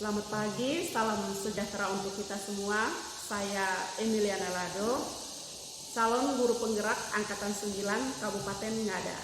Selamat pagi, salam sejahtera untuk kita semua. Saya Emiliana Lado, calon guru penggerak Angkatan 9 Kabupaten Ngada.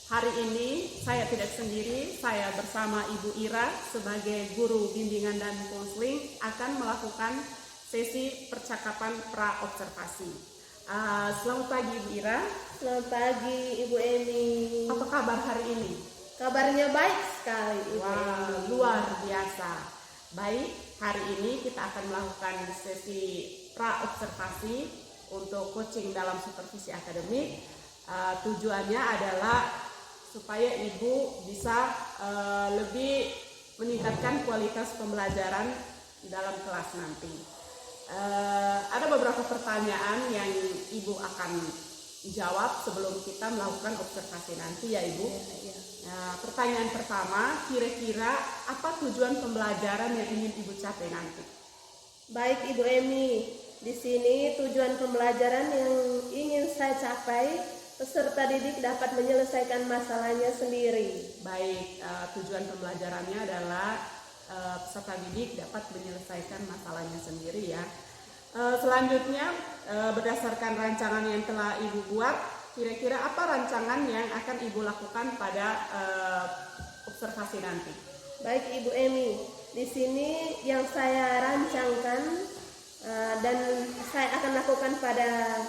Hari ini saya tidak sendiri, saya bersama Ibu Ira sebagai guru bimbingan dan konseling akan melakukan sesi percakapan pra-observasi. Selamat pagi Ibu Ira. Selamat pagi Ibu Emi. Apa kabar hari ini? Kabarnya baik sekali Ibu Wah, Emi. luar biasa. Baik, hari ini kita akan melakukan sesi pra-observasi untuk coaching dalam supervisi akademik. Tujuannya adalah supaya Ibu bisa lebih meningkatkan kualitas pembelajaran dalam kelas nanti. Ada beberapa pertanyaan yang Ibu akan jawab sebelum kita melakukan observasi nanti ya Ibu. Ya. Nah, pertanyaan pertama, kira-kira apa tujuan pembelajaran yang ingin Ibu capai nanti? Baik Ibu Emi, di sini tujuan pembelajaran yang ingin saya capai, peserta didik dapat menyelesaikan masalahnya sendiri. Baik, tujuan pembelajarannya adalah peserta didik dapat menyelesaikan masalahnya sendiri ya. Selanjutnya, berdasarkan rancangan yang telah Ibu buat, kira-kira apa rancangan yang akan Ibu lakukan pada observasi nanti? Baik Ibu Emi, di sini yang saya rancangkan dan saya akan lakukan pada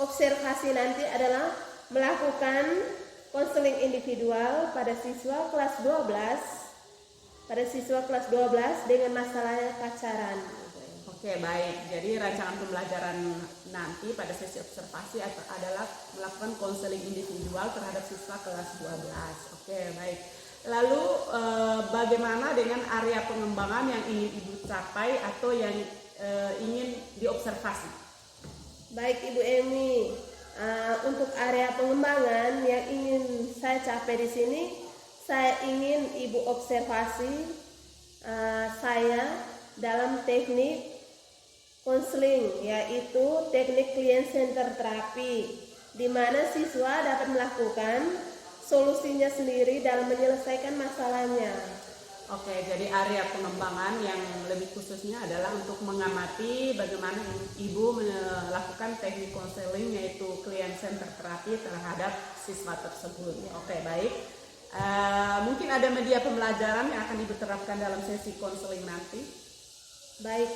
observasi nanti adalah melakukan konseling individual pada siswa kelas 12 dengan masalah pacaran. Oke, baik. Jadi rancangan pembelajaran nanti pada sesi observasi adalah melakukan konseling individual terhadap siswa kelas 12. Oke, baik. Lalu bagaimana dengan area pengembangan yang ingin Ibu capai atau yang ingin diobservasi? Baik Ibu Emi, untuk area pengembangan yang ingin saya capai di sini, saya ingin Ibu observasi saya dalam teknik konseling, yaitu teknik client center terapi, di mana siswa dapat melakukan solusinya sendiri dalam menyelesaikan masalahnya. Oke, jadi area pengembangan yang lebih khususnya adalah untuk mengamati bagaimana Ibu melakukan teknik konseling yaitu client center terapi terhadap siswa tersebut. Oke, baik. Mungkin ada media pembelajaran yang akan Ibu terapkan dalam sesi konseling nanti? Baik,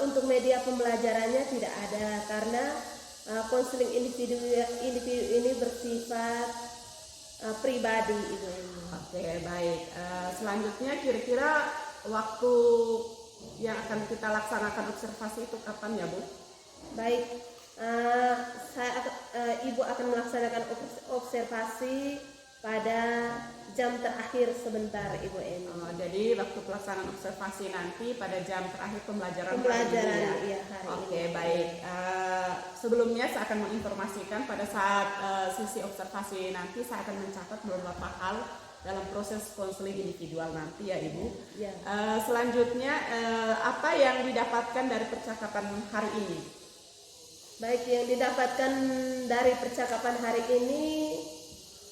untuk media pembelajarannya tidak ada karena konseling individu ini bersifat pribadi Ibu Emi. Oke, baik. Selanjutnya kira-kira waktu yang akan kita laksanakan observasi itu kapan ya Bu? Baik, Ibu akan melaksanakan observasi pada jam terakhir sebentar Ibu Emi. Jadi waktu pelaksanaan observasi nanti pada jam terakhir pembelajaran hari ini. Oke, baik. Sebelumnya saya akan menginformasikan pada saat sesi observasi nanti saya akan mencatat beberapa hal dalam proses konseling individual nanti ya Ibu. Ya. Selanjutnya apa yang didapatkan dari percakapan hari ini? Baik, yang didapatkan dari percakapan hari ini,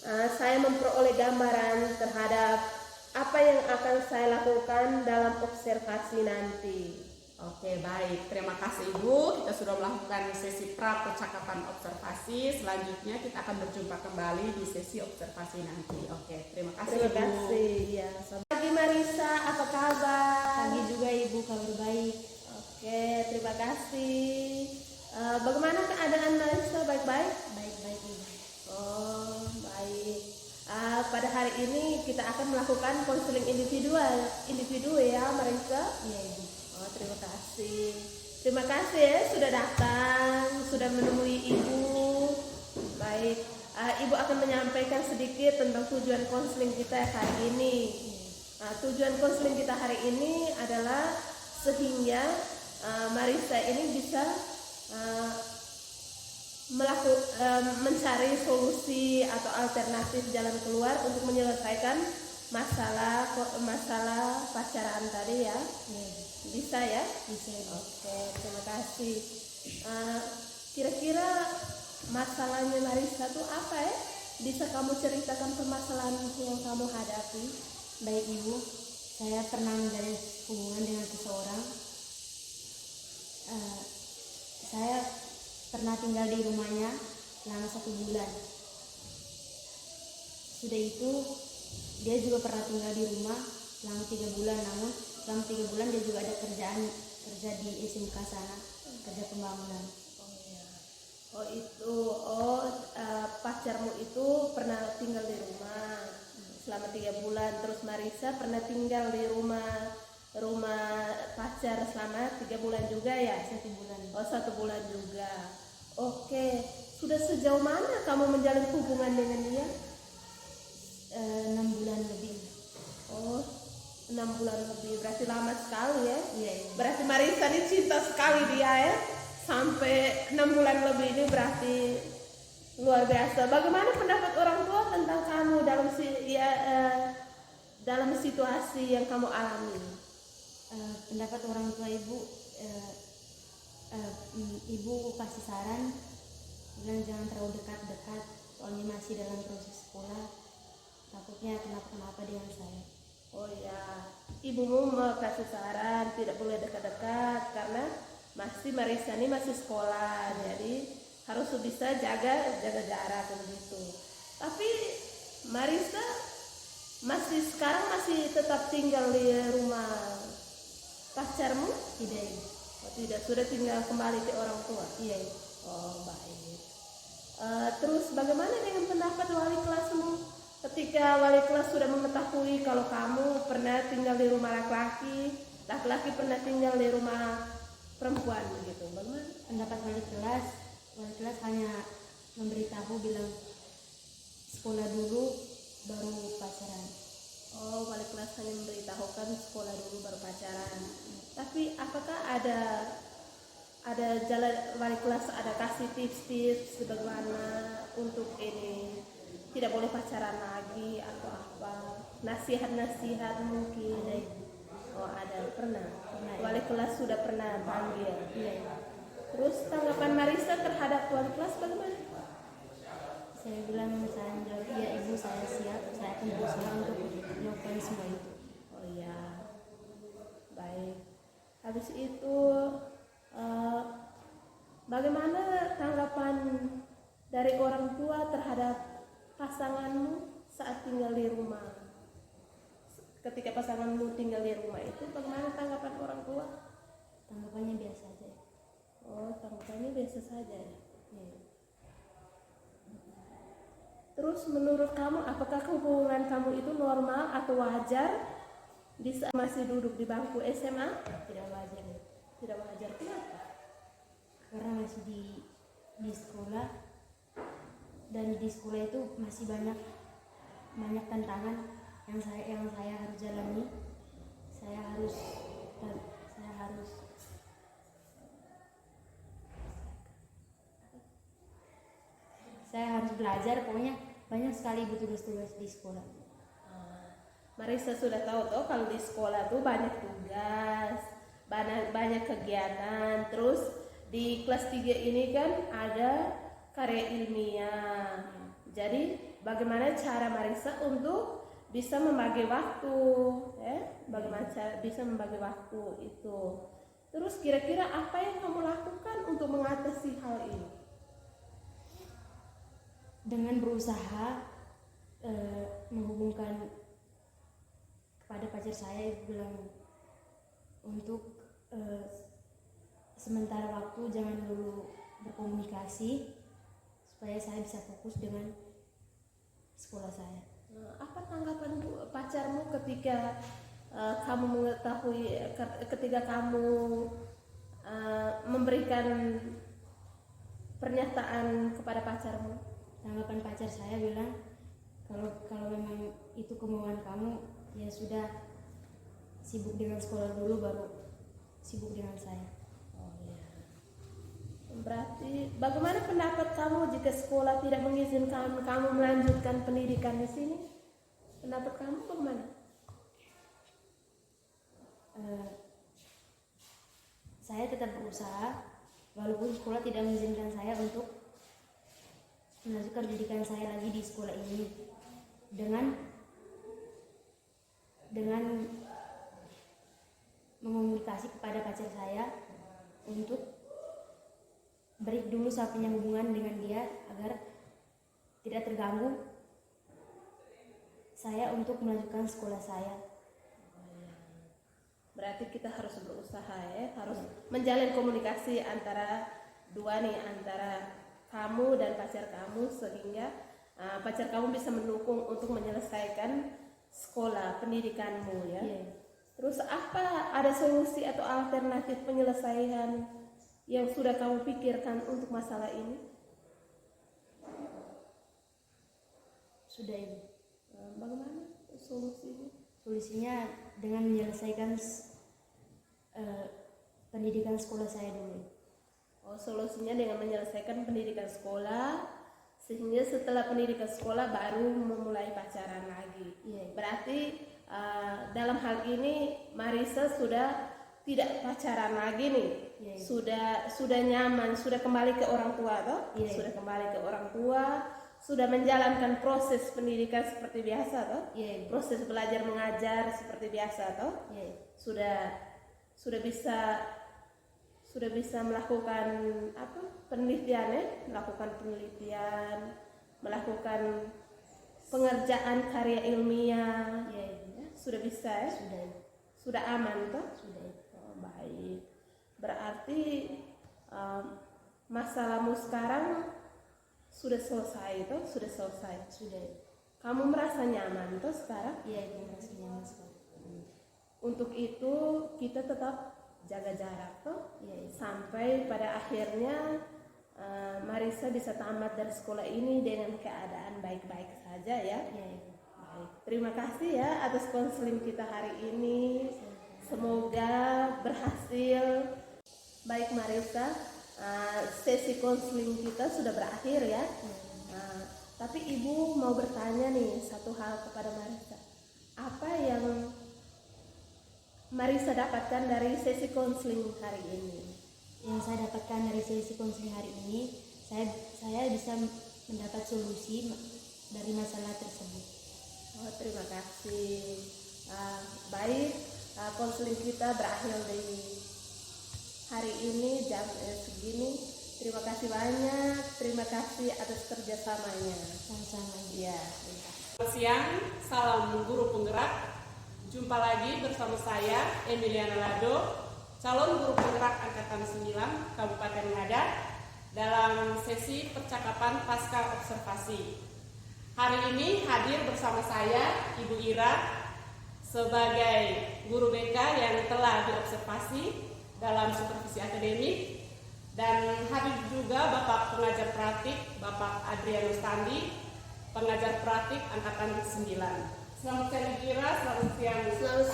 saya memperoleh gambaran terhadap apa yang akan saya lakukan dalam observasi nanti. Oke, baik. Terima kasih Ibu. Kita sudah melakukan sesi pra percakapan observasi. Selanjutnya kita akan berjumpa kembali di sesi observasi nanti. Oke, terima kasih Terima Ibu. kasih. Ya. Pagi Marisa, apa kabar? Pagi juga Ibu, kabar baik. Oke, terima kasih. Bagaimana keadaan Marisa? Baik-baik? Baik-baik Ibu. Oh, baik. Pada hari ini kita akan melakukan konseling individu ya Marisa? Iya Ibu. Oh, terima kasih. Terima kasih ya sudah datang, sudah menemui Ibu. Baik, Ibu akan menyampaikan sedikit tentang tujuan konseling kita hari ini. Tujuan konseling kita hari ini adalah sehingga Marisa ini bisa mencari solusi atau alternatif jalan keluar untuk menyelesaikan masalah pacaran tadi ya. Bisa ya? Bisa Ibu. Oke, terima kasih. Kira-kira masalahnya Marisa tuh apa ya? Bisa kamu ceritakan permasalahan yang kamu hadapi? Baik Ibu, saya pernah menjalin hubungan dengan seseorang. Saya pernah tinggal di rumahnya selama 1 bulan. Sudah itu dia juga pernah tinggal di rumah selama 3 bulan. Namun selama 3 bulan dia juga ada kerja di SMK sana, kerja pembangunan. Pacarmu itu pernah tinggal di rumah selama 3 bulan. Terus Marisa pernah tinggal di rumah pacar selama 3 bulan juga ya? 1 bulan. 1 bulan juga. Oke, sudah sejauh mana kamu menjalin hubungan dengan dia? 6 bulan lebih. 6 bulan lebih, berarti lama sekali ya? Iya. Berarti Marisa ini cinta sekali dia ya? Sampai 6 bulan lebih ini berarti luar biasa. Bagaimana pendapat orang tua tentang kamu dalam situasi yang kamu alami? Pendapat orang tua ibu, ibu kasih saran bilang jangan terlalu dekat-dekat, soalnya masih dalam proses sekolah, takutnya kenapa-kenapa dengan saya. Oh ya, ibumu mau kasih saran tidak boleh dekat-dekat karena Marisa ini masih sekolah, jadi harus bisa jaga jarak begitu. Tapi Marisa sekarang masih tetap tinggal di rumah pacarmu? Tidak, sudah tinggal kembali ke orang tua. Iya. Oh baik. Terus bagaimana dengan pendapat wali kelasmu? Ketika wali kelas sudah mengetahui kalau kamu pernah tinggal di rumah laki-laki pernah tinggal di rumah perempuan begitu, bagaimana? Pendapat wali kelas hanya memberitahu bilang sekolah dulu baru pacaran. Oh, wali kelas hanya memberitahukan sekolah dulu baru pacaran. Tapi apakah ada jalan wali kelas ada kasih tips-tips bagaimana untuk ini tidak boleh pacaran lagi atau apa? Nasihat mungkin. Oh, ada pernah. Wali kelas sudah pernah panggil. Iya. Terus tanggapan Marisa terhadap wali kelas bagaimana? Saya bilang iya ibu, saya siap, saya akan berusaha untuk melakukan semua itu. Oh iya, baik. Habis itu bagaimana tanggapan dari orang tua terhadap pasanganmu saat tinggal di rumah? Ketika pasanganmu tinggal di rumah itu bagaimana tanggapan orang tua? Tanggapannya biasa aja. Oh, tanggapannya biasa saja ya. Iya. Terus menurut kamu apakah hubungan kamu itu normal atau wajar di saat masih duduk di bangku SMA? Tidak wajar ya. Tidak wajar, kenapa? Karena masih di sekolah, dan di sekolah itu masih banyak tantangan yang saya harus jalani. Saya harus belajar, pokoknya banyak sekali tugas-tugas di sekolah. Marisa sudah tahu toh kalau di sekolah tuh banyak tugas, banyak kegiatan. Terus di kelas 3 ini kan ada karya ilmiah. Jadi bagaimana cara Marisa untuk bisa membagi waktu, bagaimana cara bisa membagi waktu itu. Terus kira-kira apa yang kamu lakukan untuk mengatasi hal ini? Dengan berusaha menghubungkan kepada pacar saya, bilang untuk sementara waktu jangan dulu berkomunikasi supaya saya bisa fokus dengan sekolah saya. Apa tanggapan pacarmu ketika kamu mengetahui, ketika kamu memberikan pernyataan kepada pacarmu? Tanggapan pacar saya bilang kalau memang itu kemauan kamu, ya sudah, sibuk dengan sekolah dulu baru sibuk dengan saya. Oh ya. Berarti bagaimana pendapat kamu jika sekolah tidak mengizinkan kamu melanjutkan pendidikan di sini? Pendapat kamu bagaimana? Saya tetap berusaha walaupun sekolah tidak mengizinkan saya untuk melanjutkan pendidikan saya lagi di sekolah ini, dengan mengomunikasi kepada pacar saya untuk break dulu saya punya hubungan dengan dia agar tidak terganggu saya untuk melanjutkan sekolah saya. Berarti kita harus berusaha ya, harus menjalin komunikasi antara dua nih, antara kamu dan pacar kamu, sehingga pacar kamu bisa mendukung untuk menyelesaikan sekolah pendidikanmu ya. Terus apa, ada solusi atau alternatif penyelesaian yang sudah kamu pikirkan untuk masalah ini? Sudah Ibu. Bagaimana solusinya? Solusinya dengan menyelesaikan pendidikan sekolah saya dulu. Solusinya dengan menyelesaikan pendidikan sekolah, sehingga setelah pendidikan sekolah baru memulai pacaran lagi. Berarti dalam hal ini Marissa sudah tidak pacaran lagi nih. Sudah nyaman, sudah kembali ke orang tua toh? Sudah kembali ke orang tua, sudah menjalankan proses pendidikan seperti biasa toh? Proses belajar mengajar seperti biasa toh? Sudah bisa melakukan penelitian ya, melakukan pengerjaan karya ilmiah. Sudah bisa ya? Sudah aman toh? Baik. Berarti masalahmu sekarang sudah selesai toh? Sudah. Kamu merasa nyaman toh sekarang? Ibu merasa nyaman sekali. Untuk itu kita tetap jaga jarak toh, sampai pada akhirnya Marissa bisa tamat dari sekolah ini dengan keadaan baik-baik saja ya. Baik. Terima kasih ya atas konseling kita hari ini. Semoga berhasil. Baik Marissa, sesi konseling kita sudah berakhir ya. Tapi Ibu mau bertanya nih satu hal kepada Marissa. Apa yang Marissa dapatkan dari sesi konseling hari ini? Yang saya dapatkan dari sesi konseling hari ini, saya bisa mendapat solusi dari masalah tersebut. Terima kasih. Baik, konseling kita berakhir di hari ini jam segini. Terima kasih banyak. Terima kasih atas kerjasamanya. Sama-sama. Ya. Selamat siang, salam guru penggerak. Jumpa lagi bersama saya Emiliana Lado, calon guru penggerak angkatan 9 Kabupaten Ngada dalam sesi percakapan pasca observasi. Hari ini hadir bersama saya Ibu Ira sebagai guru BK yang telah diobservasi dalam supervisi akademik, dan hadir juga Bapak pengajar praktik Bapak Adrianus Tandi, pengajar praktik angkatan 9. Selamat siang Ibu Ira, selamat siang. Selamat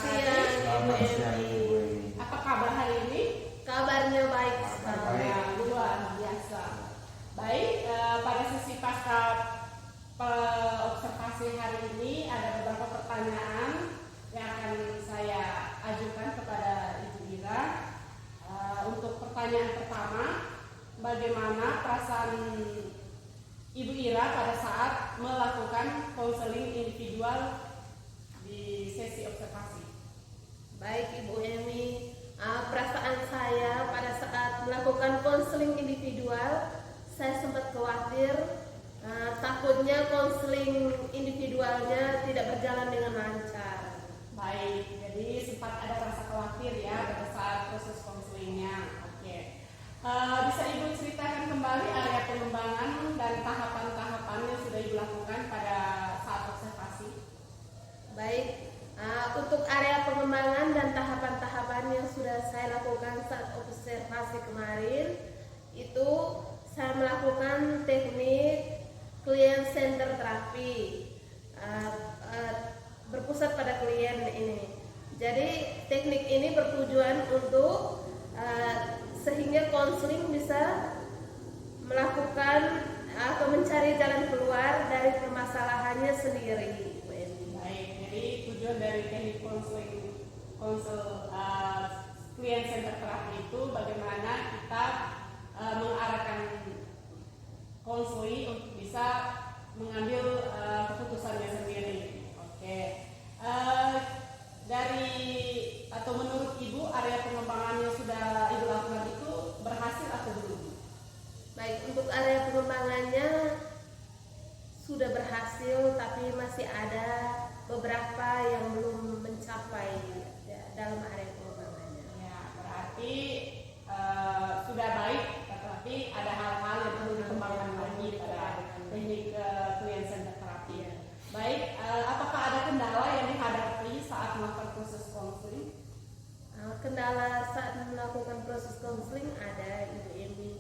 siang Ibu Emi. Apa kabar hari ini? Kabarnya baik sekali. Luar biasa. Baik, pada sesi pasca observasi hari ini ada beberapa pertanyaan yang akan saya ajukan kepada Ibu Ira. Untuk pertanyaan pertama, bagaimana perasaan Ibu Ira pada saat melakukan konseling individual di sesi observasi? Baik Ibu Emi, perasaan saya pada saat melakukan konseling individual, saya sempat khawatir, takutnya konseling individualnya tidak berjalan dengan lancar. Baik, jadi sempat ada rasa khawatir ya pada saat proses konselingnya. Oke. Bisa Ibu ceritakan kembali area pengembangan dan tahapan-tahapan yang sudah Ibu lakukan pada saat observasi? Baik, untuk area pengembangan dan tahapan-tahapan yang sudah saya lakukan saat observasi kemarin, itu saya melakukan teknik client center terapi, berpusat pada klien ini. Jadi teknik ini bertujuan untuk sehingga konseling bisa melakukan atau mencari jalan keluar dari permasalahannya sendiri. Baik, jadi tujuan dari teknik client center terapi itu bagaimana kita mengarahkan konseli untuk bisa mengambil keputusannya sendiri. Oke. Dari atau menurut Ibu sudah berhasil, tapi masih ada beberapa yang belum mencapai ya, dalam area pengembangannya. Ya, berarti sudah baik, tetapi ada hal-hal yang perlu dikembangkan lagi pada teknik klien center terapi. Ya. Baik, apakah ada kendala yang dihadapi saat melakukan proses konseling? Kendala saat melakukan proses konseling ada, Ibu Emi.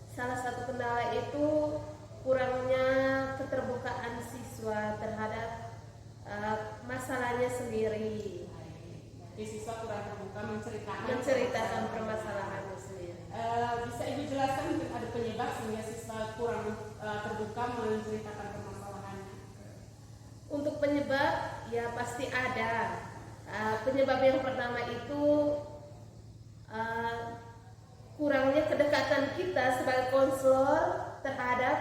Salah satu kendala itu kurangnya keterbukaan siswa terhadap masalahnya sendiri. Jadi siswa kurang terbuka menceritakan permasalahannya sendiri. Bisa Ibu jelaskan mungkin ada penyebab sehingga siswa kurang terbuka menceritakan permasalahannya? Untuk penyebab ya pasti ada. Penyebab yang pertama itu kurangnya kedekatan kita sebagai konselor terhadap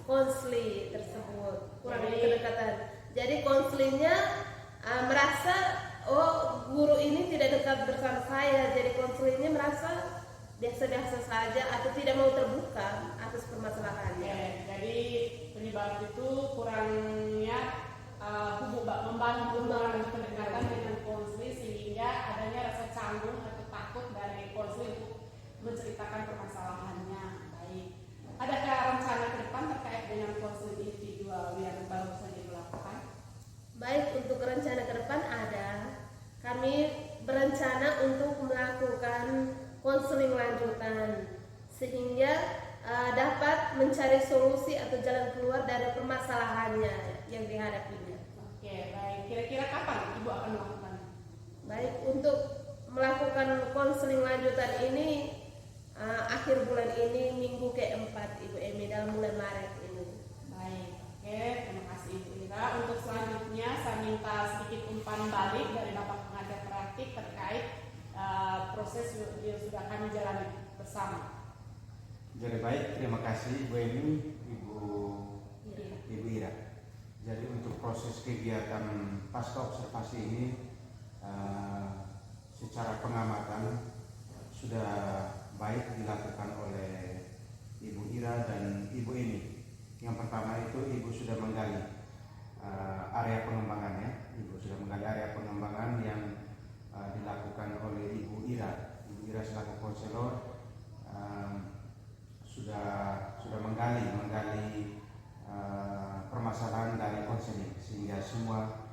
konseli tersebut. Kurangnya kedekatan. Jadi konselingnya merasa oh guru ini tidak dekat bersama saya, jadi konselingnya merasa biasa-biasa saja atau tidak mau terbuka atas permasalahannya. Jadi penyebab itu kurangnya membangun hubungan kedekatan dengan konseli sehingga adanya rasa canggung atau takut dari konseli untuk menceritakan permasalahannya. Baik. Adakah rencana ke depan terkait dengan konseling individual yang baru saja dilakukan? Baik, untuk rencana ke depan ada. Kami berencana untuk melakukan konseling lanjutan sehingga dapat mencari solusi atau jalan keluar dari permasalahannya yang dihadapinya. Oke, baik. Kira-kira kapan Ibu akan melakukan? Baik, untuk melakukan konseling lanjutan ini akhir bulan ini, minggu keempat Ibu Emi, dalam bulan Maret ini. Baik, oke, terima kasih Ibu Ira. Untuk selanjutnya saya minta sedikit umpan balik dari Bapak pengajar praktik terkait proses yang sudah kami jalani bersama. Jadi baik, terima kasih Bu Emi, Ibu Ira. Jadi untuk proses kegiatan pasca observasi ini secara pengamatan sudah baik dilakukan oleh Ibu Ira dan Ibu Emi. Yang pertama itu Ibu sudah menggali area pengembangannya. Ibu sudah menggali area pengembangan yang dilakukan oleh Ibu Ira. Ibu Ira selaku konselor sudah menggali permasalahan dari konseling sehingga semua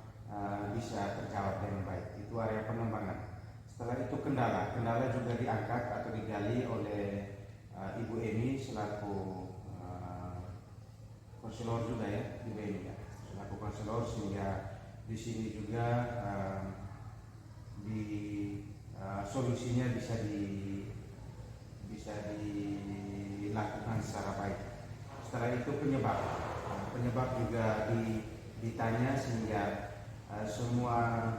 bisa terjawab dengan baik. Itu area pengembangan. Setelah itu kendala juga diangkat atau digali oleh Ibu Emi selaku konselor juga ya, Ibu Emi ya, selaku konselor, sehingga di sini juga solusinya bisa dilakukan secara baik. Setelah itu penyebab juga ditanya sehingga semua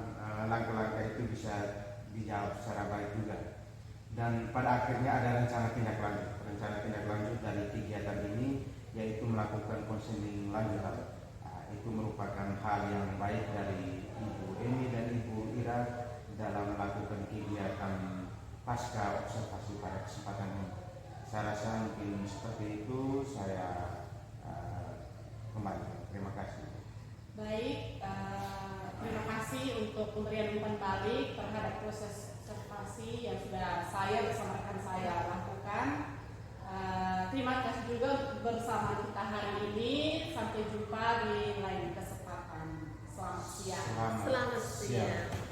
langkah-langkah itu bisa dijawab secara baik juga. Dan pada akhirnya ada rencana tindak lanjut dari kegiatan ini, yaitu melakukan konseling lanjutan. Itu merupakan hal yang baik dari Ibu Emi dan Ibu Ira dalam melakukan kegiatan pasca observasi pada kesempatan ini. Saya rasa mungkin seperti itu. Saya kembali. Terima kasih. Baik, terima kasih untuk pemberian umpan balik terhadap proses observasi yang sudah saya bersama rekan saya lakukan. Terima kasih juga bersama kita hari ini. Sampai jumpa di lain kesempatan. Selamat siang. Selamat siang.